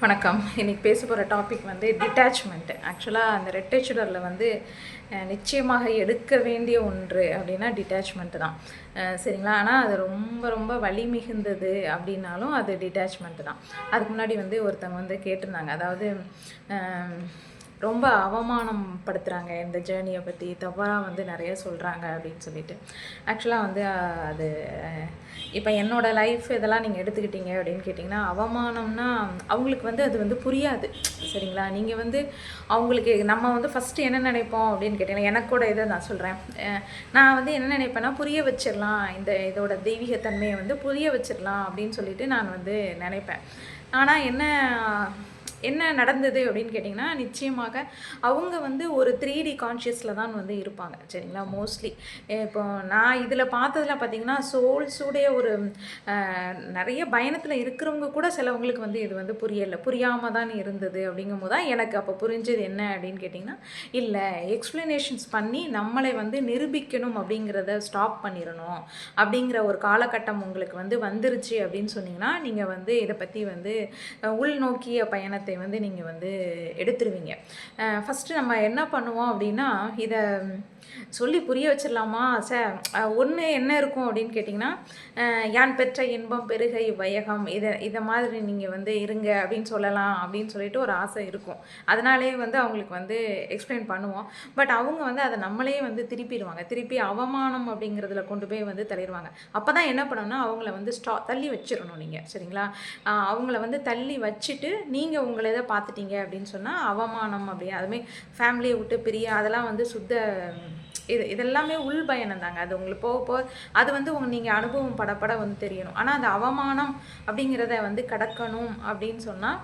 வணக்கம். இன்றைக்கி பேச போகிற டாபிக் வந்து டிட்டாச்மெண்ட். ஆக்சுவலாக அந்த ரெட்டை வந்து நிச்சயமாக எடுக்க வேண்டிய ஒன்று அப்படின்னா டிட்டாச்மெண்ட்டு தான். சரிங்களா? ஆனால் அது ரொம்ப ரொம்ப வலி மிகுந்தது அப்படின்னாலும் அது டிட்டாச்மெண்ட்டு தான். அதுக்கு முன்னாடி வந்து ஒருத்தவங்க வந்து கேட்டிருந்தாங்க. அதாவது ரொம்ப அவமானம் படுத்துகிறாங்க இந்த ஜேர்னியை பற்றி, தவறாக வந்து நிறைய சொல்கிறாங்க அப்படின்னு சொல்லிட்டு. ஆக்சுவலாக வந்து அது இப்போ என்னோடய லைஃப் இதெல்லாம் நீங்கள் எடுத்துக்கிட்டீங்க அப்படின்னு கேட்டிங்கன்னா, அவமானம்னா அவங்களுக்கு வந்து அது வந்து புரியாது. சரிங்களா? நீங்கள் வந்து அவங்களுக்கு நம்ம வந்து ஃபஸ்ட்டு என்ன நினைப்போம் அப்படின்னு கேட்டிங்கன்னா, எனக்கூட இதை நான் சொல்கிறேன். நான் வந்து என்ன நினைப்பேன்னா, புரிய வச்சிடலாம், இதோட தெய்வீகத்தன்மையை வந்து புரிய வச்சிடலாம் அப்படின்னு சொல்லிட்டு நான் வந்து நினைப்பேன். ஆனால் என்ன நடந்தது அப்படின்னு கேட்டிங்கன்னா, நிச்சயமாக அவங்க வந்து ஒரு 3D கான்ஷியஸில் தான் வந்து இருப்பாங்க. சரிங்களா? மோஸ்ட்லி இப்போ நான் இதில் பார்த்ததில் பார்த்தீங்கன்னா, சோல்ஸுடைய ஒரு நிறைய பயணத்தில் இருக்கிறவங்க கூட சிலவங்களுக்கு வந்து இது வந்து புரியாமல் தான் இருந்தது. அப்படிங்கும்போது தான் எனக்கு அப்போ புரிஞ்சது என்ன அப்படின்னு கேட்டிங்கன்னா, இல்லை எக்ஸ்ப்ளனேஷன்ஸ் பண்ணி நம்மளை வந்து நிரூபிக்கணும் அப்படிங்கிறத ஸ்டாப் பண்ணிடணும் அப்படிங்கிற ஒரு காலகட்டம் உங்களுக்கு வந்து வந்துருச்சு அப்படின்னு சொன்னிங்கன்னா, நீங்கள் வந்து இதை பற்றி வந்து உள்நோக்கிய பயணத்தை வந்து நீங்கள் வந்து எடுத்துருவீங்க. ஃபஸ்ட்டு நம்ம என்ன பண்ணுவோம் அப்படின்னா, இதை சொல்லி புரிய வச்சிடலாமா ஒன்று என்ன இருக்கும் அப்படின்னு கேட்டிங்கன்னா, யான் பெற்ற இன்பம் பெருகை வையகம் இதை மாதிரி நீங்கள் வந்து இருங்க அப்படின்னு சொல்லலாம் அப்படின்னு சொல்லிட்டு ஒரு ஆசை இருக்கும். அதனாலே வந்து அவங்களுக்கு வந்து எக்ஸ்பிளைன் பண்ணுவோம். பட் அவங்க வந்து அதை நம்மளே வந்து திருப்பி அவமானம் அப்படிங்கிறதுல கொண்டு போய் வந்து தள்ளிடுவாங்க. அப்போ தான் என்ன பண்ணணும்னா, அவங்கள வந்து தள்ளி வச்சிடணும் நீங்கள். சரிங்களா? அவங்கள வந்து தள்ளி வச்சுட்டு நீங்கள் உங்களை இதை பார்த்துட்டீங்க அப்படின்னு சொன்னால் அவமானம் அப்படி அதுமாதிரி ஃபேமிலியை விட்டு பிரிய அதெல்லாம் வந்து இதெல்லாமே உள் பயணம் தாங்க. அது உங்களுக்கு போக அது வந்து நீங்கள் அனுபவம் படப்பட வந்து தெரியணும். ஆனால் அந்த அவமானம் அப்படிங்கிறத வந்து கடக்கணும் அப்படின்னு சொன்னால்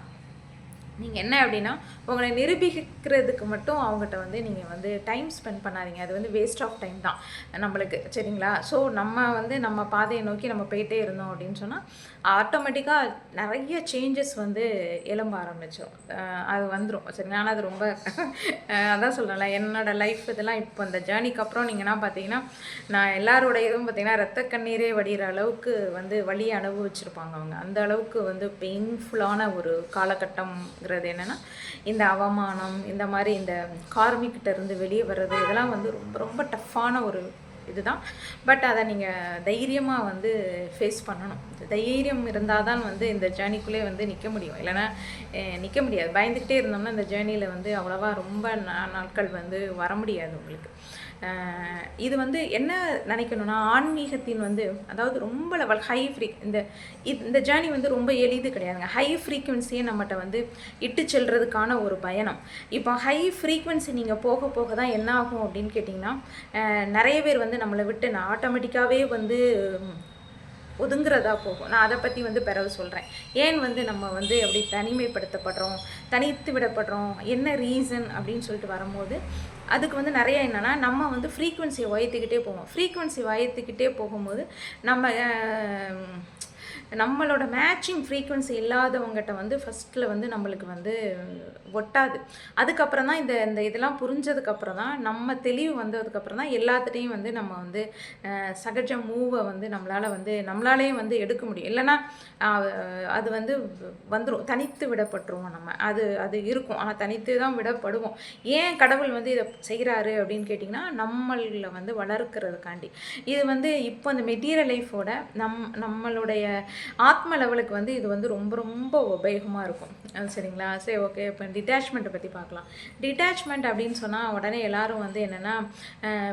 நீங்கள் என்ன அப்படின்னா, உங்களை நிரூபிக்கிறதுக்கு மட்டும் அவங்ககிட்ட வந்து நீங்கள் வந்து டைம் ஸ்பெண்ட் பண்ணாதீங்க. அது வந்து வேஸ்ட் ஆஃப் டைம் தான் நம்மளுக்கு. சரிங்களா? ஸோ நம்ம வந்து நம்ம பாதையை நோக்கி நம்ம போயிட்டே இருந்தோம் அப்படின்னு சொன்னால் ஆட்டோமேட்டிக்காக நிறைய சேஞ்சஸ் வந்து எழும்ப ஆரம்பிச்சிடும். அது வந்துடும். சரிங்களா? ஆனால் அது ரொம்ப அதான் சொல்கிறேன்ல, என்னோடய லைஃப் இதெல்லாம் இப்போ இந்த ஜேர்னிக்கு அப்புறம் நீங்கள் என்ன பார்த்தீங்கன்னா, நான் எல்லாரோட இதுவும் பார்த்தீங்கன்னா ரத்த கண்ணீரே வடிகிற அளவுக்கு வந்து வலியை அனுபவிச்சிருப்பாங்க அவங்க. அந்த அளவுக்கு வந்து பெயின்ஃபுல்லான ஒரு காலகட்டம்ங்கிறது என்னென்னா, இந்த அவமானம், இந்த மாதிரி இந்த கார்மிக்கிட்ட இருந்து வெளியே வர்றது, இதெல்லாம் வந்து ரொம்ப ரொம்ப டஃப்பான ஒரு இதுதான். பட் அதை நீங்கள் தைரியமாக வந்து ஃபேஸ் பண்ணணும். தைரியம் இருந்தால் தான் வந்து இந்த ஜேர்னிக்குள்ளே வந்து நிற்க முடியும். இல்லைன்னா நிற்க முடியாது. பயந்துக்கிட்டே இருந்தோம்னா இந்த ஜேர்னியில் வந்து அவ்வளோவா ரொம்ப நாட்கள் வந்து வர முடியாது உங்களுக்கு. இது வந்து என்ன நினைக்கணும்னா, ஆன்மீகத்தின் வந்து அதாவது ரொம்ப லெவல் ஹை இந்த ஜேர்னி வந்து ரொம்ப எளிது கிடையாதுங்க. ஹை ஃப்ரீக்குவென்சியை நம்மகிட்ட வந்து இட்டு செல்றதுக்கான ஒரு பயணம். இப்போ ஹை ஃப்ரீக்குவென்சி நீங்கள் போக போக தான் என்ன ஆகும் அப்படின்னு கேட்டிங்கன்னா, நிறைய பேர் வந்து நம்மளை விட்டு ஆட்டோமேட்டிக்காகவே வந்து ஒதுங்குறதா போகும். நான் அதை பற்றி வந்து பிறகு சொல்கிறேன். ஏன் வந்து நம்ம வந்து அப்படி தனிமைப்படுத்தப்படுறோம், தனித்து விடப்படுறோம், என்ன ரீசன் அப்படின்னு சொல்லிட்டு வரும்போது அதுக்கு வந்து நிறைய என்னென்னா, நம்ம வந்து ஃப்ரீக்குவென்சியை உயர்த்திக்கிட்டே போகும்போது நம்மளோட மேட்சிங் ஃப்ரீக்குவென்சி இல்லாதவங்ககிட்ட வந்து ஃபஸ்ட்டில் வந்து நம்மளுக்கு வந்து ஒட்டாது. அதுக்கப்புறம் தான் இந்த இதெல்லாம் புரிஞ்சதுக்கப்புறம் தான், நம்ம தெளிவு வந்ததுக்கப்புறம் தான் எல்லாத்துட்டையும் வந்து நம்ம வந்து சகஜ மூவை வந்து நம்மளாலேயே வந்து எடுக்க முடியும். இல்லைன்னா அது வந்து வந்துடும், தனித்து விடப்பட்டுருவோம் நம்ம. அது இருக்கும். ஆனால் தனித்து தான் விடப்படுவோம். ஏன் கடவுள் வந்து இதை செய்கிறாரு அப்படின்னு கேட்டிங்கன்னா, நம்மள வந்து வளர்க்கிறதுக்காண்டி. இது வந்து இப்போ அந்த மெட்டீரியல் லைஃபோட நம்மளுடைய ஆத்ம லெவலுக்கு வந்து இது வந்து ரொம்ப ரொம்ப உபயோகமாக இருக்கும். சரிங்களா? சரி, ஓகே. இப்போ டிட்டாச்மெண்ட்டை பற்றி பார்க்கலாம். டிட்டாச்மெண்ட் அப்படின்னு சொன்னால் உடனே எல்லாரும் வந்து என்னென்னா,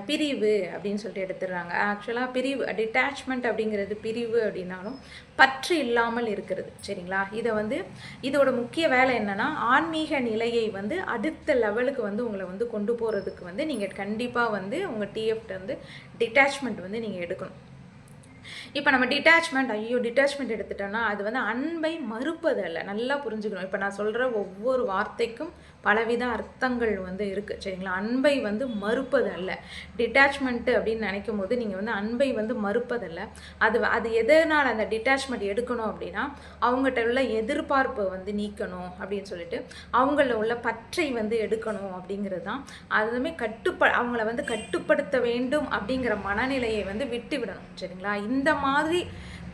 பிரிவு அப்படின்னு சொல்லிட்டு எடுத்துடுறாங்க. ஆக்சுவலாக டிட்டாச்மெண்ட் அப்படிங்கிறது பிரிவு அப்படின்னாலும் பற்று இல்லாமல் இருக்கிறது. சரிங்களா? இதோட முக்கிய வேலை என்னென்னா, ஆன்மீக நிலையை வந்து அடுத்த லெவலுக்கு வந்து உங்களை வந்து கொண்டு போகிறதுக்கு வந்து நீங்கள் கண்டிப்பாக வந்து உங்கள் டிஎஃப்ட வந்து டிட்டாச்மெண்ட் வந்து நீங்கள் எடுக்கணும். இப்போ நம்ம டிட்டாச்மெண்ட் எடுத்துட்டோம்னா, அது வந்து அன்பை மறுப்பது அல்ல. நல்லா புரிஞ்சுக்கணும். இப்போ நான் சொல்கிற ஒவ்வொரு வார்த்தைக்கும் பலவித அர்த்தங்கள் வந்து இருக்குது. சரிங்களா? அன்பை வந்து மறுப்பது அல்ல. டிட்டாச்மெண்ட்டு அப்படின்னு நினைக்கும் போது நீங்கள் வந்து அன்பை வந்து மறுப்பதல்ல. அது எதனால் அந்த டிட்டாச்மெண்ட் எடுக்கணும் அப்படின்னா, அவங்ககிட்ட உள்ள எதிர்பார்ப்பை வந்து நீக்கணும் அப்படின்னு சொல்லிட்டு, அவங்கள உள்ள பற்றை வந்து எடுக்கணும் அப்படிங்கிறது தான். அதுவுமே அவங்கள வந்து கட்டுப்படுத்த வேண்டும் அப்படிங்கிற மனநிலையை வந்து விட்டு விடணும். சரிங்களா? இந்த மாதிரி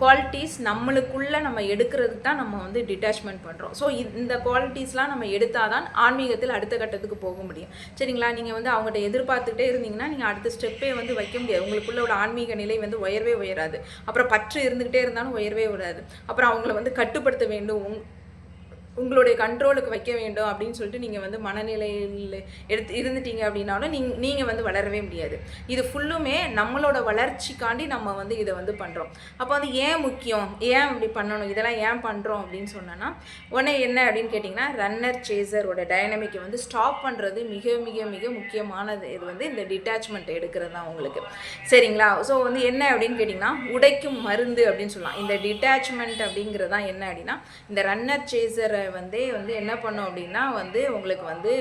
குவாலிட்டிஸ் நம்மளுக்குள்ளே நம்ம எடுக்கிறதுக்கு தான் நம்ம வந்து டிட்டாச்மெண்ட் பண்ணுறோம். ஸோ இந்த குவாலிட்டிஸ்லாம் நம்ம எடுத்தால் தான் ஆன்மீகத்தில் அடுத்த கட்டத்துக்கு போக முடியும். சரிங்களா? நீங்கள் வந்து அவங்ககிட்ட எதிர்பார்த்துக்கிட்டே இருந்தீங்கன்னா நீங்கள் அடுத்த ஸ்டெப்பே வந்து வைக்க முடியாது. உங்களுக்குள்ள ஒரு ஆன்மீக நிலை வந்து உயர்வே உயராது. அப்புறம் பற்று இருந்துக்கிட்டே இருந்தாலும் உயர்வே உயராது. அப்புறம் அவங்கள வந்து கட்டுப்படுத்த வேண்டும், உங்களுடைய கண்ட்ரோலுக்கு வைக்க வேண்டும் அப்படின்னு சொல்லிட்டு நீங்கள் வந்து மனநிலையில் இருந்துட்டீங்க அப்படின்னாலும் நீங்கள் வந்து வளரவே முடியாது. இது ஃபுல்லுமே நம்மளோட வளர்ச்சிக்காண்டி நம்ம வந்து இதை வந்து பண்ணுறோம். அப்போ வந்து ஏன் முக்கியம், ஏன் இப்படி பண்ணணும், இதெல்லாம் ஏன் பண்ணுறோம் அப்படின்னு சொன்னோன்னா, உடனே என்ன அப்படின்னு கேட்டிங்கன்னா, ரன்னர் சேசரோட டைனமிக்கை வந்து ஸ்டாப் பண்ணுறது மிக மிக மிக முக்கியமானது. இது வந்து இந்த டிட்டாச்மெண்ட் எடுக்கிறது தான் உங்களுக்கு. சரிங்களா? ஸோ வந்து என்ன அப்படின்னு கேட்டிங்கன்னா, உடைக்கும் மருந்து அப்படின்னு சொல்லலாம். இந்த டிட்டாச்மெண்ட் அப்படிங்கிறது தான் என்ன அப்படின்னா, இந்த ரன்னர் சேசரை வந்து என்ன பண்ணும் அப்படின்னா வந்து உங்களுக்கு வந்து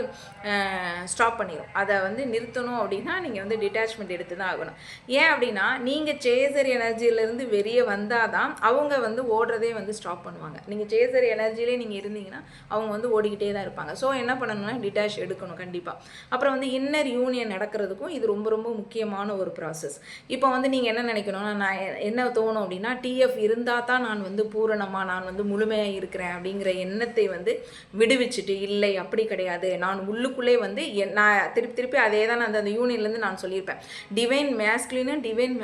ஸ்டாப் பண்ணிடும். அதை வந்து நிறுத்தணும் அப்படின்னா நீங்கள் வந்து டிட்டாச்மெண்ட் எடுத்து தான் ஆகணும். ஏன் அப்படின்னா நீங்கள் சேசர் எனர்ஜியிலேருந்து வெளியே வந்தால் தான் அவங்க வந்து ஓடுறதே வந்து ஸ்டாப் பண்ணுவாங்க. நீங்கள் சேசர் எனர்ஜிலே நீங்கள் இருந்தீங்கன்னா அவங்க வந்து ஓடிக்கிட்டே தான் இருப்பாங்க. ஸோ என்ன பண்ணணும்னா டிட்டாச் எடுக்கணும் கண்டிப்பாக. அப்புறம் வந்து இன்னர் யூனியன் நடக்கிறதுக்கும் இது ரொம்ப ரொம்ப முக்கியமான ஒரு ப்ராசஸ். இப்போ வந்து நீங்கள் என்ன நினைக்கணும்னா, நான் என்ன தோணும் அப்படின்னா, டிஎஃப் இருந்தால் தான் நான் வந்து பூரணமாக நான் வந்து முழுமையாக இருக்கிறேன் அப்படிங்கிற எண்ணத்தை வந்து விடுவிச்சுட்டு, இல்லை அப்படி கிடையாது, நான் உள்ளுக்குள்ளே வந்து நான் திருப்பி அதே தான் அந்த யூனியன்லேருந்து நான் சொல்லியிருப்பேன். டிவைன் மேஸ்குலினும் டிவைன்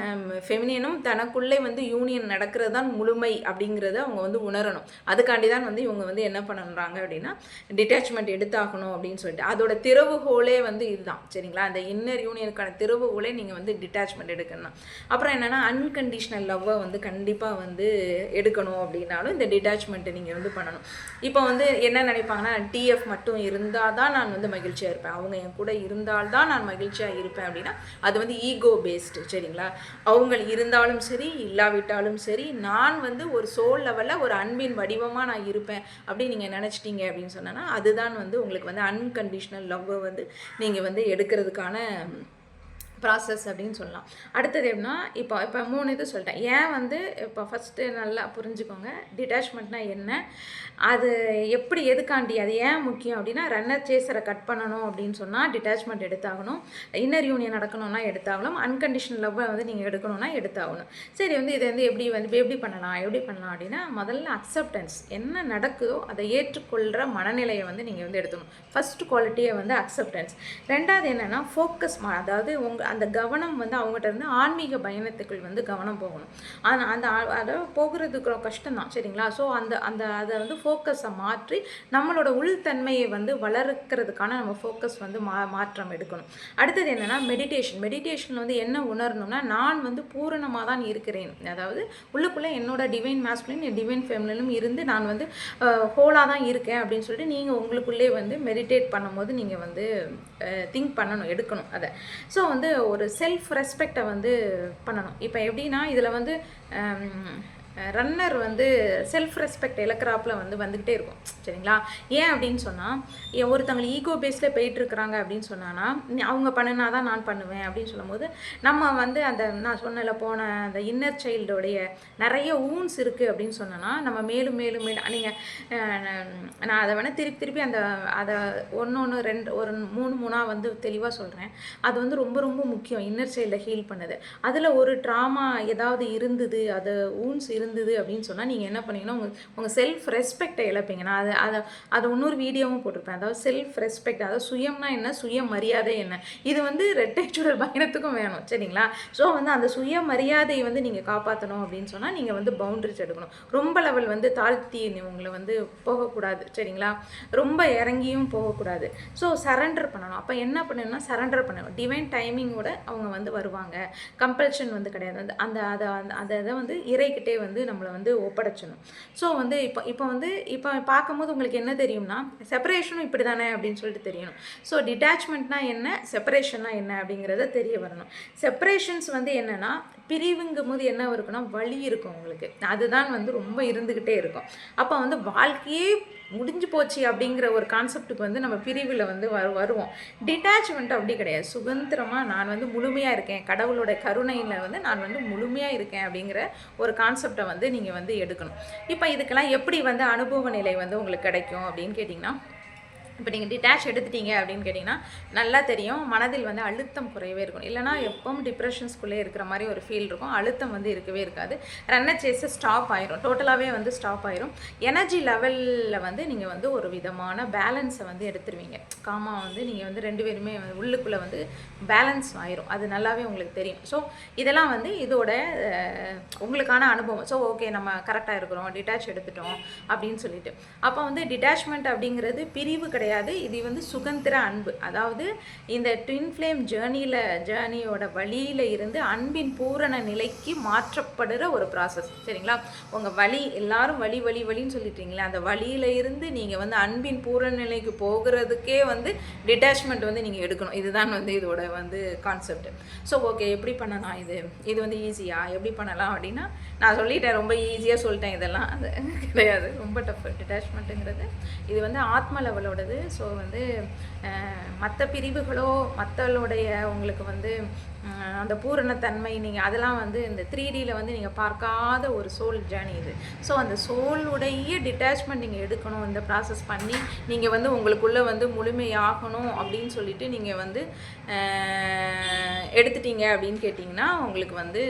ஃபெமினினும் தனக்குள்ளே வந்து யூனியன் நடக்கிறது தான் முழுமை அப்படிங்கிறத அவங்க வந்து உணரணும். அதுக்காண்டி தான் வந்து இவங்க வந்து என்ன பண்ணுறாங்க அப்படின்னா டிட்டாச்மெண்ட் எடுத்தாகணும் அப்படின்னு சொல்லிட்டு. அதோட திறவுகோலே வந்து இதுதான். சரிங்களா? அந்த இன்னர் யூனியனுக்கான திறவுகோலே நீங்கள் வந்து டிட்டாச்மெண்ட் எடுக்கணும். அப்புறம் என்னென்னா, அன்கண்டிஷனல் லவ்வை வந்து கண்டிப்பாக வந்து எடுக்கணும் அப்படின்னாலும் இந்த டிட்டாச்மெண்ட்டை நீங்கள் வந்து பண்ணணும். இப்போ வந்து என்ன நினைப்பாங்கன்னா, டிஎஃப் மட்டும் இருந்தால் தான் நான் வந்து மகிழ்ச்சியாக இருப்பேன், அவங்க என் கூட இருந்தால்தான் நான் மகிழ்ச்சியாக இருப்பேன் அப்படின்னா அது வந்து ஈகோ பேஸ்டு. சரிங்களா? அவங்க இருந்தாலும் சரி இல்லாவிட்டாலும் சரி நான் வந்து ஒரு சோல் லெவலில் ஒரு அன்பின் வடிவமாக நான் இருப்பேன் அப்படின்னு நீங்கள் நினச்சிட்டீங்க அப்படின்னு சொன்னோன்னா அதுதான் வந்து உங்களுக்கு வந்து அன்கண்டிஷனல் லவ்வை வந்து நீங்கள் வந்து எடுக்கிறதுக்கான ப்ராசஸ் அப்படின்னு சொல்லலாம். அடுத்தது எப்படின்னா, இப்போ 3 இது சொல்லிட்டேன். ஏன் வந்து இப்போ ஃபஸ்ட்டு நல்லா புரிஞ்சுக்கோங்க, டிட்டாச்மெண்ட்னா என்ன, அது எப்படி, எதுக்காண்டி, அது ஏன் முக்கியம் அப்படின்னா, ரன்னர் சேசரை கட் பண்ணணும் அப்படின்னு சொன்னால் டிட்டாச்மெண்ட் எடுத்தாகணும், இன்னர் யூனியன் நடக்கணும்னா எடுத்தாகணும், அன்கண்டிஷனல் லவ்வை வந்து நீங்கள் எடுக்கணும்னா எடுத்தாகணும். சரி, வந்து இதை வந்து எப்படி பண்ணலாம் அப்படின்னா, முதல்ல அக்செப்டன்ஸ், என்ன நடக்குதோ அதை ஏற்றுக்கொள்கிற மனநிலையை வந்து நீங்கள் வந்து எடுத்துக்கணும். ஃபஸ்ட்டு குவாலிட்டியை வந்து அக்செப்டன்ஸ். ரெண்டாவது என்னென்னா ஃபோக்கஸ், அதாவது அந்த கவனம் வந்து அவங்ககிட்ட இருந்து ஆன்மீக பயணத்துக்குள் வந்து கவனம் போகணும். அந்த அதை போகிறதுக்கு கஷ்டம்தான். சரிங்களா? ஸோ அதை வந்து ஃபோக்கஸை மாற்றி நம்மளோட உள்தன்மையை வந்து வளர்க்கிறதுக்கான நம்ம ஃபோக்கஸ் வந்து மாற்றம் எடுக்கணும். அடுத்தது என்னென்னா மெடிடேஷன் வந்து என்ன உணரணும்னா, நான் வந்து பூரணமாக தான் இருக்கிறேன், அதாவது உள்ளுக்குள்ளே என்னோட டிவைன் மேஸ்குலின் டிவைன் ஃபெமினினும் இருந்து நான் வந்து ஹோலாக தான் இருக்கேன் அப்படின்னு சொல்லிட்டு நீங்கள் உங்களுக்குள்ளே வந்து மெடிடேட் பண்ணும்போது நீங்கள் வந்து திங்க் பண்ணணும், எடுக்கணும் அதை. ஸோ வந்து ஒரு செல்ஃப் ரெஸ்பெக்டை வந்து பண்ணணும். இப்போ எப்படின்னா, இதில் வந்து ரன்னர் வந்து செல்ஃப் ரெஸ்பெக்ட் இழக்கிறாப்புல வந்துக்கிட்டே இருக்கும். சரிங்களா? ஏன் அப்படின்னு சொன்னால், ஒருத்தவங்க ஈகோ பேஸில் போயிட்டுருக்குறாங்க அப்படின்னு சொன்னான்னா, அவங்க பண்ணினா தான் நான் பண்ணுவேன் அப்படின்னு சொல்லும்போது, நம்ம வந்து அந்த நான் சொன்னல போன அந்த இன்னர் சைல்டோடைய நிறைய ஊன்ஸ் இருக்குது அப்படின்னு சொன்னோன்னா, நம்ம மேலும் நீங்கள் நான் அதை வேணால் திருப்பி அதை ஒன்று 3 வந்து தெளிவாக சொல்கிறேன். அது வந்து ரொம்ப ரொம்ப முக்கியம் இன்னர் சைல்டை ஹீல் பண்ணுது. அதில் ஒரு ட்ராமா ஏதாவது இருந்தது, அது ஊன்ஸ் இருந்தது அப்படின்னு சொன்னால் நீங்கள் என்ன பண்ணீங்கன்னா, உங்கள் செல்ஃப் ரெஸ்பெக்டை இழப்பீங்க. நான் அதை இன்னொரு வீடியோவும் போட்டிருப்பேன். அதாவது செல்ஃப் ரெஸ்பெக்ட், அதாவது சுயம்னா என்ன, சுய மரியாதை என்ன, இது வந்து ரெட்டைச்சுடர் பயணத்துக்கும் வேணும். சரிங்களா? ஸோ வந்து அந்த சுய மரியாதையை வந்து நீங்கள் காப்பாற்றணும் அப்படின்னு சொன்னால் நீங்கள் வந்து பவுண்டரிஸ் எடுக்கணும். ரொம்ப லெவல் வந்து தாழ்த்தி உங்களை வந்து போகக்கூடாது. சரிங்களா? ரொம்ப இறங்கியும் போகக்கூடாது. ஸோ சரண்டர் பண்ணணும். அப்போ என்ன பண்ணணும்னா, சரண்டர் பண்ணணும். டிவைன் டைமிங்கோட அவங்க வந்து வருவாங்க. கம்பல்ஷன் வந்து கிடையாது. அதை வந்து இறைக்கிட்டே வந்து நம்மளை வந்து ஒப்படைச்சணும். ஸோ வந்து இப்போ பார்க்கும்போது உங்களுக்கு என்ன தெரியும்னா, செப்பரேஷனும் இப்படி தானே அப்படின்னு சொல்லிட்டு தெரியணும். ஸோ டிட்டாச்மெண்ட்னா என்ன, செப்பரேஷன்னா என்ன அப்படிங்கிறத தெரிய வரணும். செப்பரேஷன்ஸ் வந்து என்னென்னா, பிரிவுங்கும் போது என்ன இருக்குன்னா, வலி இருக்கும் உங்களுக்கு. அதுதான் வந்து ரொம்ப இருந்துக்கிட்டே இருக்கும். அப்போ வந்து வாழ்க்கையே முடிஞ்சு போச்சு அப்படிங்கிற ஒரு கான்செப்டுக்கு வந்து நம்ம பிரிவில் வந்து வருவோம். டிட்டாச்மெண்ட் அப்படி கிடையாது. சுதந்திரமாக நான் வந்து முழுமையாக இருக்கேன், கடவுளோட கருணையில் வந்து நான் வந்து முழுமையாக இருக்கேன் அப்படிங்கிற ஒரு கான்செப்டை வந்து நீங்கள் வந்து எடுக்கணும். இப்போ இதுக்கெல்லாம் எப்படி வந்து அனுபவ நிலை வந்து உங்களுக்கு கிடைக்கும் அப்படின்னு கேட்டிங்கன்னா, இப்போ நீங்கள் டிட்டாச் எடுத்துட்டீங்க அப்படின்னு கேட்டிங்கன்னா நல்லா தெரியும், மனதில் வந்து அழுத்தம் குறையவே இருக்கும். இல்லைனா எப்பவும் டிப்ரெஷன்ஸ்குள்ளே இருக்கிற மாதிரி ஒரு ஃபீல் இருக்கும். அழுத்தம் வந்து இருக்கவே இருக்காது. ரன்னர் சேஸு ஸ்டாப் ஆயிரும், டோட்டலாகவே வந்து ஸ்டாப் ஆயிரும். எனர்ஜி லெவலில் வந்து நீங்கள் வந்து ஒரு விதமான பேலன்ஸை வந்து எடுத்துருவீங்க. காமா வந்து நீங்கள் வந்து 2 பேருமே உள்ளுக்குள்ளே வந்து பேலன்ஸ் ஆயிரும். அது நல்லாவே உங்களுக்கு தெரியும். ஸோ இதெல்லாம் வந்து இதோட உங்களுக்கான அனுபவம். ஸோ ஓகே, நம்ம கரெக்டாக இருக்கிறோம், டிட்டாச் எடுத்துட்டோம் அப்படின்னு சொல்லிட்டு. அப்போ வந்து டிட்டாச்மெண்ட் அப்படிங்கிறது பிரிவு கிடையாது, இது வந்து சுதந்திர அன்பு. அதாவது இந்த ட்வின் ஃப்ளேம் ஜேர்னியோட வழியில இருந்து அன்பின் பூரண நிலைக்கு மாற்றப்படுற ஒரு ப்ராசஸ். சரிங்களா? உங்கள் வழி எல்லாரும் வழின்னு சொல்லிட்டீங்களா, அந்த வழியில இருந்து நீங்கள் வந்து அன்பின் பூரண நிலைக்கு போகிறதுக்கே வந்து டிட்டாச்மெண்ட் வந்து நீங்கள் எடுக்கணும். இதுதான் வந்து இதோட வந்து கான்செப்ட். ஸோ ஓகே, எப்படி பண்ணலாம்? இது வந்து ஈஸியாக எப்படி பண்ணலாம் அப்படின்னா, நான் சொல்லிட்டேன், ரொம்ப ஈஸியாக சொல்லிட்டேன். இதெல்லாம் அது கிடையாது, ரொம்ப டஃப். டிட்டாச்மெண்ட்டுங்கிறது இது வந்து ஆத்ம லெவலோடது. ஸோ வந்து மற்ற பிரிவுகளோ மற்றவளுடைய உங்களுக்கு வந்து அந்த பூரணத்தன்மை நீங்கள் அதெல்லாம் வந்து இந்த 3Dயில் வந்து நீங்கள் பார்க்காத ஒரு சோல் ஜேர்னி இது. ஸோ அந்த சோலுடைய டிட்டாச்மெண்ட் நீங்கள் எடுக்கணும், இந்த ப்ராசஸ் பண்ணி நீங்கள் வந்து உங்களுக்குள்ளே வந்து முழுமையாகணும் அப்படின்னு சொல்லிட்டு நீங்கள் வந்து எடுத்துட்டீங்க அப்படின்னு கேட்டிங்கன்னா உங்களுக்கு வந்து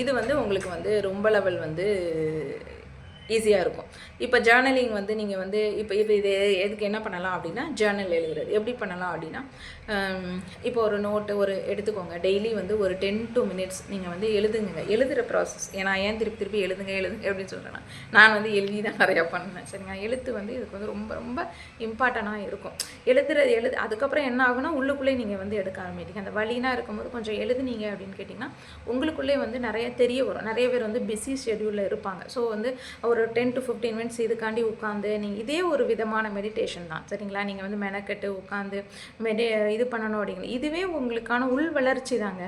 இது வந்து உங்களுக்கு வந்து ரொம்ப லெவல் வந்து ஈஸியாக இருக்கும். இப்போ ஜேர்னலிங் வந்து நீங்கள் வந்து இப்போ இது எதுக்கு என்ன பண்ணலாம் அப்படின்னா, ஜேர்னல் எழுதுறது எப்படி பண்ணலாம் அப்படின்னா, இப்போ ஒரு நோட்டு எடுத்துக்கோங்க. டெய்லி வந்து ஒரு 10 minutes நீங்கள் வந்து எழுதுங்க. எழுதுகிற ப்ராசஸ். ஏன்னா ஏன் திருப்பி எழுதுங்க அப்படின்னு சொல்கிறேன்னா, நான் வந்து எழுதி தான் நிறையா பண்ணேன். சரிங்க? எழுத்து வந்து இதுக்கு வந்து ரொம்ப ரொம்ப இம்பார்ட்டண்ட்டாக இருக்கும். அதுக்கப்புறம் என்ன ஆகுனா, உள்ளுக்குள்ளே நீங்கள் வந்து எடுக்க ஆரம்பிட்டீங்க. அந்த வழினா இருக்கும்போது கொஞ்சம் எழுதுனீங்க அப்படின்னு கேட்டிங்கன்னா உங்களுக்குள்ளே வந்து நிறைய தெரிய வரும். நிறைய பேர் வந்து பிஸி ஷெடியூலில் இருப்பாங்க. ஸோ வந்து ஒரு 10 to 15 minutes இதுக்காண்டி உட்காந்து நீங்கள் இதே ஒரு விதமான மெடிடேஷன் தான். சரிங்களா? நீங்கள் வந்து மெனக்கெட்டு உட்காந்து இது பண்ணணும் அப்படிங்கிறது இதுவே உங்களுக்கான உள் வளர்ச்சி தாங்க.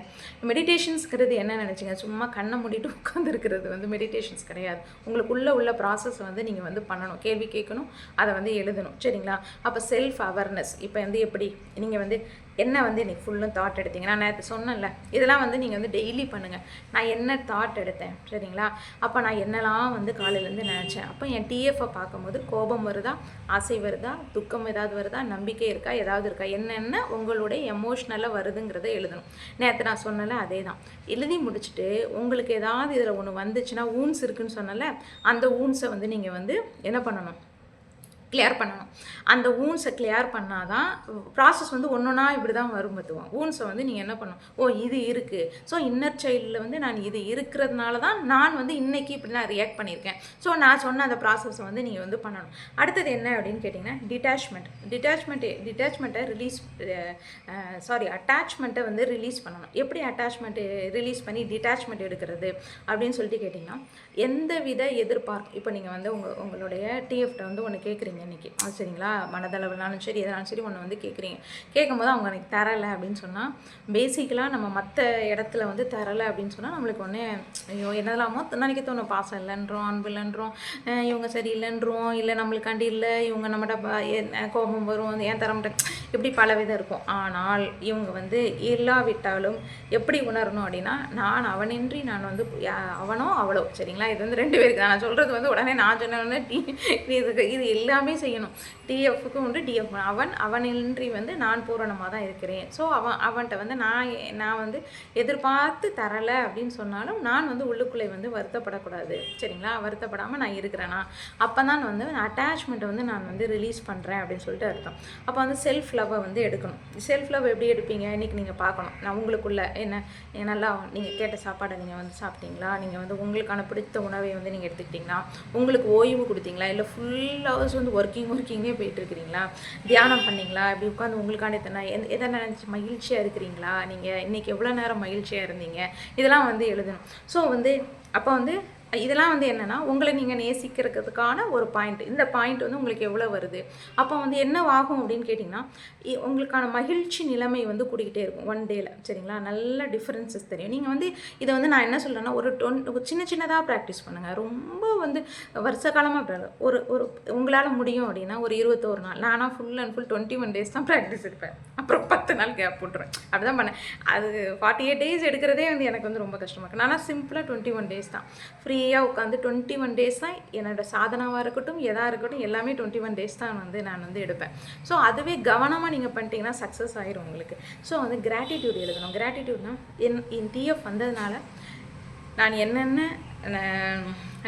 மெடிடேஷன்ஸ்கிறது என்ன நினச்சிங்க? சும்மா கண்ணை மூடிட்டு உட்காந்துருக்கிறது வந்து மெடிடேஷன்ஸ் கிடையாது. உங்களுக்கு உள்ள ப்ராசஸ் வந்து நீங்கள் வந்து பண்ணணும், கேள்வி கேட்கணும், அதை வந்து எழுதணும். சரிங்களா? அப்போ செல்ஃப் அவேர்னஸ் இப்போ வந்து எப்படி நீங்கள் வந்து என்ன வந்து இன்றைக்கி ஃபுல்லும் தாட் எடுத்தீங்க. நான் நேற்று சொன்னேன்ல, இதெல்லாம் வந்து நீங்கள் வந்து டெய்லி பண்ணுங்கள். நான் என்ன தாட் எடுத்தேன், சரிங்களா? அப்போ நான் என்னெல்லாம் வந்து காலையிலேருந்து நினச்சேன். அப்போ என் டிஎஃப்பை பார்க்கும்போது கோபம் வருதா, ஆசை வருதா, துக்கம் ஏதாவது வருதா, நம்பிக்கை இருக்கா, ஏதாவது இருக்கா, என்னென்ன உங்களுடைய எமோஷ்னலாக வருதுங்கிறத எழுதணும். நேற்று நான் சொன்னல அதே தான். எழுதி முடிச்சுட்டு உங்களுக்கு ஏதாவது இதில் ஒன்று வந்துச்சுன்னா, ஊன்ஸ் இருக்குதுன்னு சொன்னல, அந்த ஊன்ஸை வந்து நீங்கள் வந்து என்ன பண்ணணும், கிளியர் பண்ணணும். அந்த ஊன்ஸை கிளியர் பண்ணால் தான் ப்ராசஸ் வந்து ஒன்றா இப்படி தான் வரும். பார்த்துவோம். ஊன்ஸை வந்து நீங்கள் என்ன பண்ணணும், ஓ இது இருக்குது, ஸோ இன்னர் சைல்டில் வந்து நான் இது இருக்கிறதுனால தான் நான் வந்து இன்றைக்கி இப்படி நான் ரியாக்ட் பண்ணியிருக்கேன். ஸோ நான் சொன்ன அந்த ப்ராசஸை வந்து நீங்கள் வந்து பண்ணணும். அடுத்தது என்ன அப்படின்னு கேட்டிங்கன்னா, டிட்டாச்மெண்ட்டை அட்டாச்மெண்ட்டை வந்து ரிலீஸ் பண்ணணும். எப்படி அட்டாச்மெண்ட்டு ரிலீஸ் பண்ணி டிட்டாச்மெண்ட் எடுக்கிறது அப்படின்னு சொல்லிட்டு கேட்டிங்கன்னா, எந்த வித எதிர்பார்ப்பு இப்போ நீங்கள் வந்து உங்களுடைய டிஎஃப்ட வந்து ஒன்று கேட்குறீங்க இன்றைக்கி, சரிங்களா? மனதளவுனாலும் சரி எதனாலும் சரி ஒன்று வந்து கேட்கும்போது அவங்க எனக்கு தரலை அப்படின்னு சொன்னால், பேசிக்கலாக நம்ம மற்ற இடத்துல வந்து தரலை அப்படின்னு சொன்னால் நம்மளுக்கு ஒன்றே ஐயோ என்னதெல்லாமோ நினைக்க தோணும். பாசம் இல்லைன்றோம், அன்பு இல்லைன்றோம், இவங்க சரி இல்லைன்றோம், இல்லை நம்மளுக்காண்டி இல்லை, இவங்க நம்மகிட்ட கோபம் வரும், ஏன் தர மாட்டேன், இப்படி பல விதம் இருக்கும். ஆனால் இவங்க வந்து இல்லாவிட்டாலும் எப்படி உணரணும் அப்படின்னா, நான் அவனின்றி நான் வந்து அவனோ அவளோ, சரிங்களா? இது வந்து 2 பேருக்கு நான் சொல்கிறது வந்து உடனே நான் சொன்னேன் இது எல்லாமே செய்யணும். டிஎஃப்க்கு உண்டு, டிஎஃப் அவனின்றி வந்து நான் பூரணமாக தான் இருக்கிறேன். ஸோ அவன்கிட்ட வந்து நான் வந்து எதிர்பார்த்து தரலை அப்படின்னு சொன்னாலும் நான் வந்து உள்ளுக்குள்ளே வந்து வருத்தப்படக்கூடாது. சரிங்களா? வருத்தப்படாமல் நான் இருக்கிறேன்னா அப்போ தான் வந்து அட்டாச்மெண்ட்டை வந்து நான் வந்து ரிலீஸ் பண்ணுறேன் அப்படின்னு சொல்லிட்டு அர்த்தம். அப்போ வந்து செல்ஃப் லவ்வை வந்து எடுக்கணும். செல்ஃப் லவ் எப்படி எடுப்பீங்க இன்றைக்கி நீங்கள் பார்க்கணும். நான் உங்களுக்குள்ள என்ன நல்லா நீங்கள் கேட்ட சாப்பாடை நீங்கள் வந்து சாப்பிட்டீங்களா, நீங்கள் வந்து உங்களுக்கான பிடித்த உணவை வந்து நீங்கள் எடுத்துக்கிட்டிங்களா, உங்களுக்கு ஓய்வு கொடுத்தீங்களா, இல்லை ஃபுல் ஹவர்ஸ் வந்து ஒர்க்கிங்கே போயிட்டுருக்கிறீங்களா, தியானம் பண்ணிங்களா, இப்படி உட்காந்து உங்களுக்கான எதை நினச்சி மகிழ்ச்சியாக இருக்கிறீங்களா, நீங்கள் இன்றைக்கி எவ்வளோ நேரம் மகிழ்ச்சியாக இருந்தீங்க, இதெல்லாம் வந்து எழுதணும். ஸோ வந்து அப்போ வந்து இதெல்லாம் வந்து என்னென்னா உங்களை நீங்கள் நேசிக்கிறதுக்கான ஒரு பாயிண்ட். இந்த பாயிண்ட் வந்து உங்களுக்கு எவ்வளோ வருது, அப்போ வந்து என்ன ஆகும் அப்படின்னு கேட்டிங்கன்னா, உங்களுக்கான மகிழ்ச்சி நிலைமை வந்து கூட்டிக்கிட்டே இருக்கும் ஒன் டேயில். சரிங்களா? நல்ல டிஃப்ரென்சஸ் தெரியும். நீங்கள் வந்து இதை வந்து நான் என்ன சொல்கிறேன்னா, ஒரு சின்னதாக ப்ராக்டிஸ் பண்ணுங்கள். ரொம்ப வந்து வருஷ காலமாக ஒரு உங்களால் முடியும் அப்படின்னா ஒரு 21 நாள். நானாக ஃபுல் அண்ட் ஃபுல் 21 days தான் ப்ராக்டிஸ் எடுப்பேன். அப்புறம் 10 நாள் கேப் போட்டுருவேன். அப்படி தான் பண்ணேன். அது 48 days எடுக்கிறதே வந்து எனக்கு வந்து ரொம்ப கஷ்டமாக இருக்கும். நானாக சிம்பிளாக 21 days தான் ஃப்ரீ அமைதியாக உட்காந்து 21 டேஸ் தான் என்னோடய சாதனாவாக இருக்கட்டும், எதாக இருக்கட்டும், எல்லாமே 21 டேஸ் தான் வந்து நான் வந்து எடுப்பேன். ஸோ அதுவே கவனமாக நீங்கள் பண்ணிட்டீங்கன்னா சக்ஸஸ் ஆயிரும் உங்களுக்கு. ஸோ வந்து கிராட்டிடியூட் எழுதணும். கிராட்டிடியூட்னா என் டிஎஃப் வந்ததுனால நான் என்னென்ன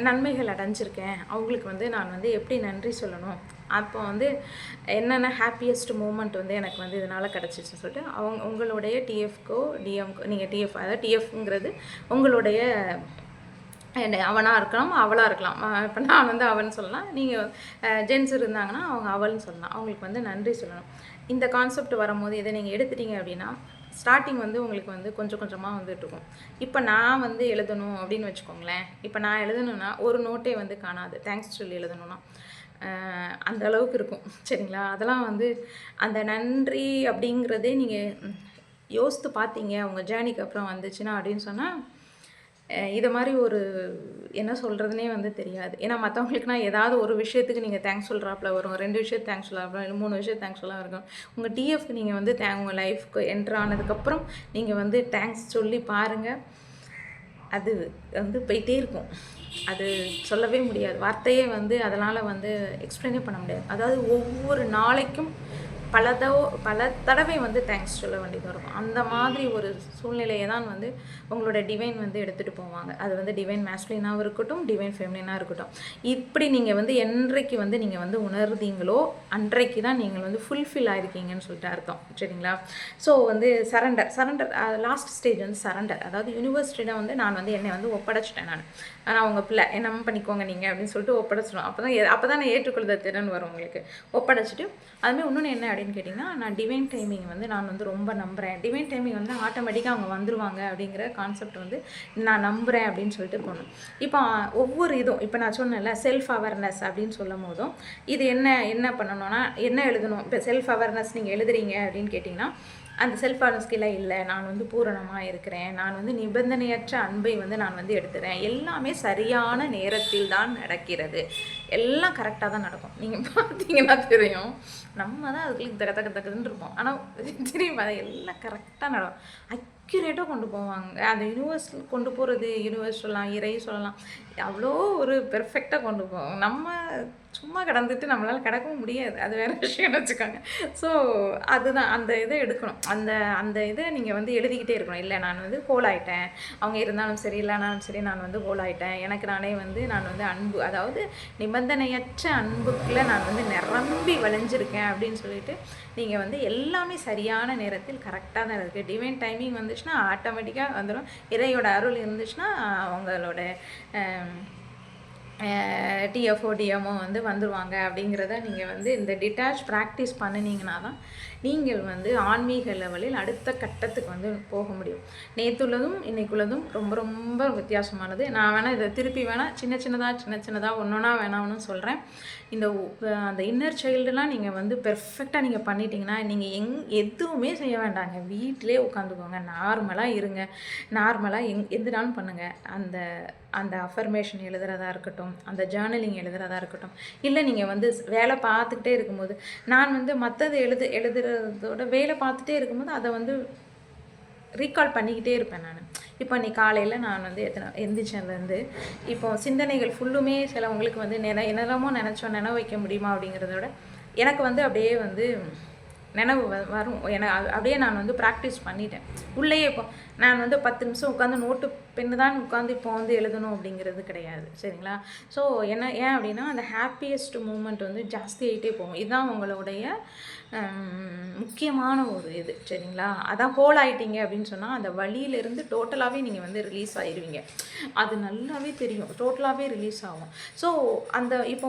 நன்மைகள் அடைஞ்சிருக்கேன், அவங்களுக்கு வந்து நான் வந்து எப்படி நன்றி சொல்லணும், அப்போ வந்து என்னென்ன ஹாப்பியஸ்ட் மூமெண்ட் வந்து எனக்கு வந்து இதனால் கிடச்சிச்சுன்னு சொல்லிட்டு உங்களுடைய டிஎஃப்க்கோ டிஎம்க்கோ, நீங்கள் டிஎஃப், அதாவது டிஎஃப்ங்கிறது உங்களுடைய அவனாக இருக்கலாம், அவளாக இருக்கலாம். இப்போ நான் வந்து அவன் சொல்லலாம், நீங்கள் ஜென்ஸ் இருந்தாங்கன்னா அவங்க அவள்னு சொல்லலாம். அவங்களுக்கு வந்து நன்றி சொல்லணும். இந்த கான்செப்ட் வரும்போது இதை நீங்கள் எடுத்துட்டீங்க அப்படின்னா ஸ்டார்டிங் வந்து உங்களுக்கு வந்து கொஞ்சம் கொஞ்சமாக வந்துட்டுருக்கும். இப்போ நான் வந்து எழுதணும் அப்படின்னு வச்சுக்கோங்களேன். இப்போ நான் எழுதணுன்னா ஒரு நோட்டே வந்து காணாது, தேங்க்ஸ் சொல்லி எழுதணுன்னா அந்த அளவுக்கு இருக்கும். சரிங்களா? அதெல்லாம் வந்து அந்த நன்றி அப்படிங்கிறதே நீங்கள் யோசித்து பார்த்தீங்க உங்கள் ஜேர்னிக்கு அப்புறம் வந்துச்சுன்னா அப்படின்னு சொன்னால் இதை மாதிரி ஒரு என்ன சொல்கிறதுனே வந்து தெரியாது. ஏன்னா மற்றவங்களுக்குனா ஏதாவது ஒரு விஷயத்துக்கு நீங்கள் தேங்க்ஸ் சொல்கிறாப்புல வரும், 2 விஷயத்து தேங்க்ஸ் சொல்கிறாப்புல, இல்லை 3 விஷயம் தேங்க்ஸ் சொல்லலாம் இருக்கும். உங்கள் டிஎஃப்க்கு நீங்கள் வந்து உங்கள் லைஃப்க்கு என்ட்ரு ஆனதுக்கப்புறம் நீங்கள் வந்து தேங்க்ஸ் சொல்லி பாருங்கள். அது வந்து போயிட்டே இருக்கும். அது சொல்லவே முடியாது, வார்த்தையே வந்து அதனால் வந்து எக்ஸ்பிளைனே பண்ண முடியாது. அதாவது ஒவ்வொரு நாளைக்கும் பல தடவை வந்து தேங்க்ஸ் சொல்ல வேண்டியது இருக்கும். அந்த மாதிரி ஒரு சூழ்நிலையை தான் வந்து உங்களோட டிவைன் வந்து எடுத்துகிட்டு போவாங்க. அது வந்து டிவைன் மேஸ்குலினாகவும் இருக்கட்டும், டிவைன் ஃபெமினினாக இருக்கட்டும். இப்படி நீங்கள் வந்து என்றைக்கு வந்து நீங்கள் வந்து உணர்ந்தீங்களோ அன்றைக்கு தான் நீங்கள் வந்து ஃபுல்ஃபில் ஆகிருக்கீங்கன்னு சொல்லிட்டு அர்த்தம். சரிங்களா? ஸோ வந்து சரண்டர் லாஸ்ட் ஸ்டேஜ் வந்து சரண்டர். அதாவது யூனிவர்சிட்டியில் வந்து நான் வந்து என்னை வந்து ஒப்படைச்சிட்டேன். நான் உங்கள் பிள்ளை என்ன பண்ணிக்கோங்க நீங்கள் அப்படின்னு சொல்லிட்டு ஒப்படைச்சிடும். அப்போ தான் நான் ஏற்றுக்கொள்ளுத திறன் வரும் உங்களுக்கு. ஒப்படைச்சிட்டு அதுமாதிரி இன்னொன்று என்ன அப்படின்னு கேட்டிங்கன்னா, நான் டிவைன் டைமிங் வந்து நான் வந்து ரொம்ப நம்புகிறேன். டிவைன் டைமிங் வந்து ஆட்டோமேட்டிக்காக அவங்க வந்துடுவாங்க அப்படிங்கிற கான்செப்ட் வந்து நான் நம்புகிறேன் அப்படின்னு சொல்லிட்டு போகணும். இப்போ ஒவ்வொரு இதுவும் இப்போ நான் சொன்னேன்ல செல்ஃப் அவேர்னஸ் அப்படின்னு சொல்லும் போதும் இது என்ன பண்ணணும்னா என்ன எழுதணும். இப்போ செல்ஃப் அவேர்னஸ் நீங்கள் எழுதுறீங்க அப்படின்னு கேட்டிங்கன்னா அந்த செல்ஃப் அவேர்னஸ்கில் இல்லை, நான் வந்து பூரணமாக இருக்கிறேன், நான் வந்து நிபந்தனையற்ற அன்பை வந்து நான் வந்து எடுத்துகிறேன், எல்லாமே சரியான நேரத்தில் தான் நடக்கிறது, எல்லாம் கரெக்டாக தான் நடக்கும். நீங்கள் பார்த்தீங்கன்னா தெரியும், நம்ம தான் அதுக்குள்ளே தக்குன்னு இருப்போம். ஆனால் தெரியுமா எல்லாம் கரெக்டாக நடக்கும், அக்யூரேட்டாக கொண்டு போவாங்க. அந்த யூனிவர்ஸ் கொண்டு போகிறது, யூனிவர்ஸ் சொல்லலாம், இறை சொல்லலாம், அவ்வளோ ஒரு பெர்ஃபெக்டாக கொண்டு போவோம். நம்ம சும்மா கடந்துட்டு நம்மளால் கிடக்கவும் முடியாது, அது வேறு விஷயம்னு வச்சுக்கோங்க. ஸோ அதுதான் அந்த இதை எடுக்கணும். அந்த இதை நீங்கள் வந்து எழுதிக்கிட்டே இருக்கணும். இல்லை நான் வந்து ஹோல் ஆகிட்டேன், அவங்க இருந்தாலும் சரி இல்லைனாலும் சரி, நான் வந்து ஹோல் ஆகிட்டேன், எனக்கு நானே வந்து நான் வந்து அன்பு, அதாவது நிபந்தனையற்ற அன்புக்குள்ளே நான் வந்து நிரம்பி வளைஞ்சிருக்கேன் அப்படின்னு சொல்லிட்டு நீங்கள் வந்து எல்லாமே சரியான நேரத்தில் கரெக்டாக தான் இருக்குது. டிவைன் டைமிங் வந்துச்சுன்னா ஆட்டோமேட்டிக்காக வந்துடும். இறையோட அருள் இருந்துச்சுன்னா அவங்களோட டிஎஃப்ஓ டிஎம்ஓ வந்து வந்துடுவாங்க. அப்படிங்கிறத நீங்கள் வந்து இந்த டிட்டாச் ப்ராக்டிஸ் பண்ணினீங்கன்னா தான் நீங்கள் வந்து ஆன்மீக லெவலில் அடுத்த கட்டத்துக்கு வந்து போக முடியும். நேற்றுள்ளதும் இன்றைக்குள்ளதும் ரொம்ப ரொம்ப வித்தியாசமானது. நான் வேணால் இதை திருப்பி வேணால் சின்ன சின்னதாக ஒன்றா வேணாம்னு சொல்கிறேன். அந்த இன்னர் சைல்டுலாம் நீங்கள் வந்து பெர்ஃபெக்டாக நீங்கள் பண்ணிட்டீங்கன்னா நீங்கள் எதுவுமே செய்ய வேண்டாங்க, வீட்டிலே உட்காந்துக்கோங்க, நார்மலாக இருங்க, நார்மலாக எதுனாலும் பண்ணுங்கள். அந்த அஃபர்மேஷன் எழுதுறதா இருக்கட்டும், அந்த ஜேர்னலிங் எழுதுறதா இருக்கட்டும், இல்லை நீங்கள் வந்து வேலை பார்த்துக்கிட்டே இருக்கும்போது, நான் வந்து மற்றது எழுதுறதோட வேலை பார்த்துட்டே இருக்கும்போது அதை வந்து ரீகால் பண்ணிக்கிட்டே இருப்பேன் நான். இப்போ நீ காலையில் நான் வந்து எந்திரிச்சதுலேருந்து இப்போ சிந்தனைகள் ஃபுல்லுமே சிலவங்களுக்கு வந்து என்னெல்லாமோ நினவு வைக்க முடியுமா அப்படிங்கிறத விட எனக்கு வந்து அப்படியே வந்து நினைவு வரும். அப்படியே நான் வந்து ப்ராக்டிஸ் பண்ணிட்டேன் உள்ளேயே. இப்போ நான் வந்து 10 நிமிஷம் உட்காந்து நோட்டு பெண்ணு தான் உட்காந்து இப்போ வந்து எழுதணும் அப்படிங்கிறது கிடையாது. சரிங்களா? ஸோ ஏன் அப்படின்னா அந்த ஹாப்பியஸ்ட் மூமெண்ட் வந்து ஜாஸ்தி ஆகிட்டே போகும். இதுதான் உங்களுடைய முக்கியமான ஒரு இது. சரிங்களா? அதான் ஹோல் ஆகிட்டீங்க அப்படின்னு சொன்னால் அந்த வழியிலேருந்து டோட்டலாகவே நீங்கள் வந்து ரிலீஸ் ஆகிடுவீங்க. அது நல்லாவே தெரியும், டோட்டலாகவே ரிலீஸ் ஆகும். ஸோ அந்த இப்போ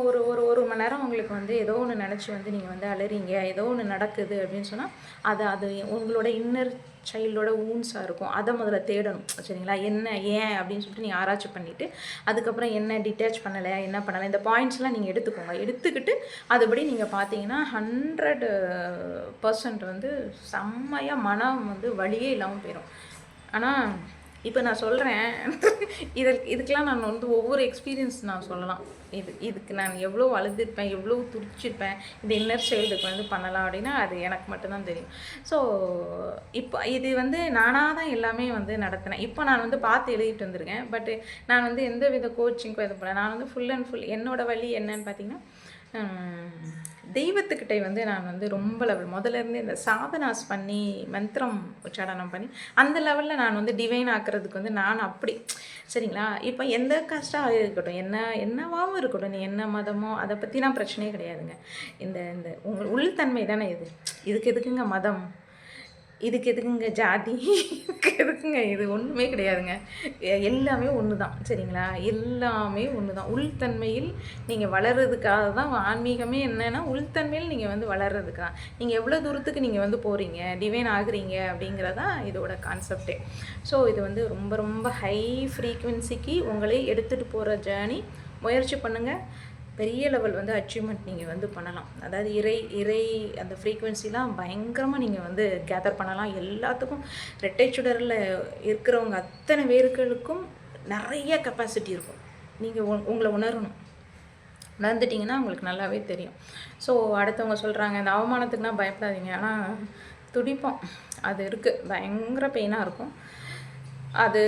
ஒரு மணி நேரம் உங்களுக்கு வந்து ஏதோ ஒன்று நினச்சி வந்து நீங்கள் வந்து அலறீங்க, ஏதோ ஒன்று நடக்குது அப்படின்னு சொன்னால் அது உங்களோட இன்னர் சைல்டோட ஊன்ஸாக இருக்கும். அதை முதல்ல தேடணும். சரிங்களா? என்ன ஏன் அப்படின்னு சொல்லிட்டு நீங்கள் ஆராய்ச்சி பண்ணிவிட்டு அதுக்கப்புறம் என்ன டிட்டாச் பண்ணலை, என்ன பண்ணலை, இந்த பாயிண்ட்ஸ்லாம் நீங்கள் எடுத்துக்கோங்க. எடுத்துக்கிட்டு அதுபடி நீங்கள் பார்த்தீங்கன்னா 100% வந்து செம்மையாக மனம் வந்து வழியே இல்லாமல் போயிடும். ஆனால் இப்போ நான் சொல்கிறேன் இதுக்கெலாம் நான் வந்து ஒவ்வொரு எக்ஸ்பீரியன்ஸ் நான் சொல்லலாம். இதுக்கு நான் எவ்வளோ அழுதுருப்பேன், எவ்வளோ துடிச்சிருப்பேன், இந்த இன்னர் சைல்டுக்கு வந்து பண்ணலாம் அப்படின்னா அது எனக்கு மட்டும்தான் தெரியும். ஸோ இப்போ இது வந்து நானாக தான் எல்லாமே வந்து நடத்தினேன். இப்போ நான் வந்து பார்த்து எழுதிட்டு வந்திருக்கேன். பட்டு நான் வந்து எந்த வித கோச்சிங்க்கும் இது பண்ணேன். நான் வந்து ஃபுல் அண்ட் ஃபுல் என்னோடய வழி என்னன்னு பார்த்தீங்கன்னா, தெய்வத்துக்கிட்ட வந்து நான் வந்து ரொம்ப லெவல் முதல்லேருந்து இந்த சாதனாஸ் பண்ணி மந்திரம் உச்சாடனம் பண்ணி அந்த லெவலில் நான் வந்து டிவைன் ஆக்கிறதுக்கு வந்து நான் அப்படி சரிங்களா. இப்போ எந்த காஸ்ட்டாக இருக்கட்டும், என்னவாகவும் இருக்கட்டும், நீ என்ன மதமோ அதை பற்றிலாம் பிரச்சனையே கிடையாதுங்க. இந்த இந்த உங்கள் உள்தன்மை தானே இதுக்கு எதுக்குங்க மதம், இதுக்கு எதுக்குங்க ஜாதி, இதுக்கு எதுக்குங்க இது ஒன்றுமே கிடையாதுங்க. எல்லாமே ஒன்று தான் சரிங்களா. எல்லாமே ஒன்று தான். உள்தன்மையில் நீங்கள் வளர்கிறதுக்காக தான் ஆன்மீகமே. என்னென்னா உள்தன்மையில் நீங்கள் வந்து வளர்கிறதுக்கு தான். நீங்கள் எவ்வளோ தூரத்துக்கு நீங்கள் வந்து போகிறீங்க, டிவைன் ஆகுறீங்க அப்படிங்கிறதான் இதோட கான்செப்டே. ஸோ இது வந்து ரொம்ப ரொம்ப ஹை ஃப்ரீக்குவென்சிக்கு உங்களை எடுத்துகிட்டு போகிற ஜேர்னி. முயற்சி பண்ணுங்கள். பெரிய லெவல் வந்து அச்சீவ்மெண்ட் நீங்கள் வந்து பண்ணலாம். அதாவது இறை அந்த ஃப்ரீக்குவென்சிலாம் பயங்கரமாக நீங்கள் வந்து கேதர் பண்ணலாம். எல்லாத்துக்கும் ரெட்டை சுடரில் இருக்கிறவங்க அத்தனை பேர்களுக்கும் நிறைய கெப்பாசிட்டி இருக்கும். நீங்கள் உங்களை உணரணும். உணர்ந்துட்டிங்கன்னா உங்களுக்கு நல்லாவே தெரியும். ஸோ அடுத்தவங்க சொல்கிறாங்க இந்த அவமானத்துக்குனா பயப்படாதீங்க. ஆனால் துடிப்போம், அது இருக்குது. பயங்கர பெயினாக இருக்கும். அது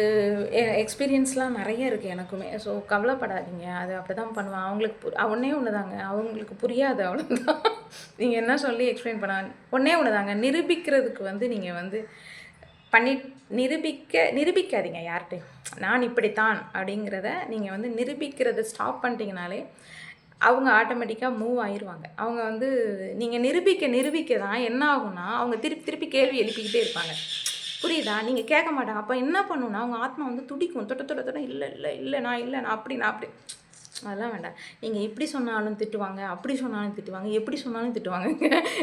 எக்ஸ்பீரியன்ஸ்லாம் நிறைய இருக்குது எனக்குமே. ஸோ கவலைப்படாதீங்க. அது அப்படி தான் பண்ணுவேன். அவங்களுக்கு ஒன்றே ஒன்று தாங்க, அவங்களுக்கு புரியாது அவ்வளோதான். நீங்கள் என்ன சொல்லி எக்ஸ்பிளைன் பண்ண ஒன்றே ஒன்று தாங்க. நிரூபிக்கிறதுக்கு வந்து நீங்கள் வந்து நிரூபிக்காதீங்க யார்கிட்டையும். நான் இப்படித்தான் அப்படிங்கிறத நீங்கள் வந்து நிரூபிக்கிறத ஸ்டாப் பண்ணிட்டீங்கனாலே அவங்க ஆட்டோமேட்டிக்காக மூவ் ஆயிடுவாங்க. அவங்க வந்து நீங்கள் நிரூபிக்க தான் என்ன ஆகும்னா அவங்க திருப்பி கேள்வி எழுப்பிக்கிட்டே இருப்பாங்க. புரியுதா? நீங்கள் கேட்க மாட்டாங்க. அப்போ என்ன பண்ணுன்னா அவங்க ஆத்மா வந்து துடிக்கும். தொட்ட இல்லை நான் அப்படி அதெல்லாம் வேண்டாம். நீங்கள் இப்படி சொன்னாலும் திட்டுவாங்க, அப்படி சொன்னாலும் திட்டுவாங்க, எப்படி சொன்னாலும் திட்டுவாங்க.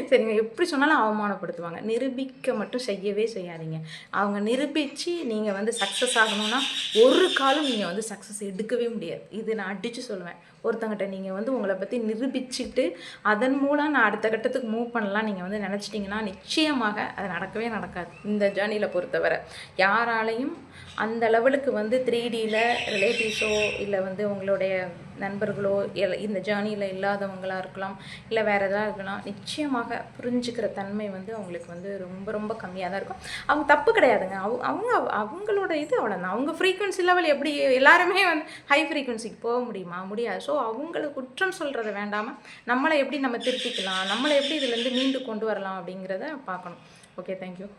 சரிங்க, எப்படி சொன்னாலும் அவமானப்படுத்துவாங்க. நிரூபிக்க மட்டும் செய்யவே செய்யாதீங்க. அவங்க நிரூபித்து நீங்கள் வந்து சக்ஸஸ் ஆகணும்னா ஒரு காலம் நீங்கள் வந்து சக்ஸஸ் எடுக்கவே முடியாது. இது நான் அடித்து சொல்லுவேன். ஒருத்தங்கிட்ட நீங்கள் வந்து உங்களை பற்றி நிரூபிச்சுட்டு அதன் மூலம் நான் அடுத்த கட்டத்துக்கு மூவ் பண்ணலாம் நீங்கள் வந்து நினச்சிட்டிங்கன்னா நிச்சயமாக அது நடக்கவே நடக்காது. இந்த ஜேர்னியில் பொறுத்தவரை யாராலையும் அந்த லெவலுக்கு வந்து 3Dயில் ரிலேட்டிவ்ஸோ இல்லை வந்து உங்களுடைய நண்பர்களோ இந்த ஜேர்னியில் இல்லாதவங்களாக இருக்கலாம், இல்லை வேறு எதாவது இருக்கலாம். நிச்சயமாக புரிஞ்சுக்கிற தன்மை வந்து அவங்களுக்கு வந்து ரொம்ப ரொம்ப கம்மியாக தான் இருக்கும். அவங்க தப்பு கிடையாதுங்க. அவங்களோட இது அவ்வளோதான். அவங்க ஃப்ரீக்குவென்சி லெவல் எப்படி எல்லாருமே வந்து ஹை ஃப்ரீக்குவென்சிக்கு போக முடியுமா? முடியாது. ஸோ அவங்களுக்கு குற்றம் சொல்கிறத வேண்டாமல் நம்மளை எப்படி நம்ம திருத்திக்கலாம், நம்மளை எப்படி இதுலேருந்து மீண்டு கொண்டு வரலாம் அப்படிங்கிறத பார்க்கணும். Okay, thank you.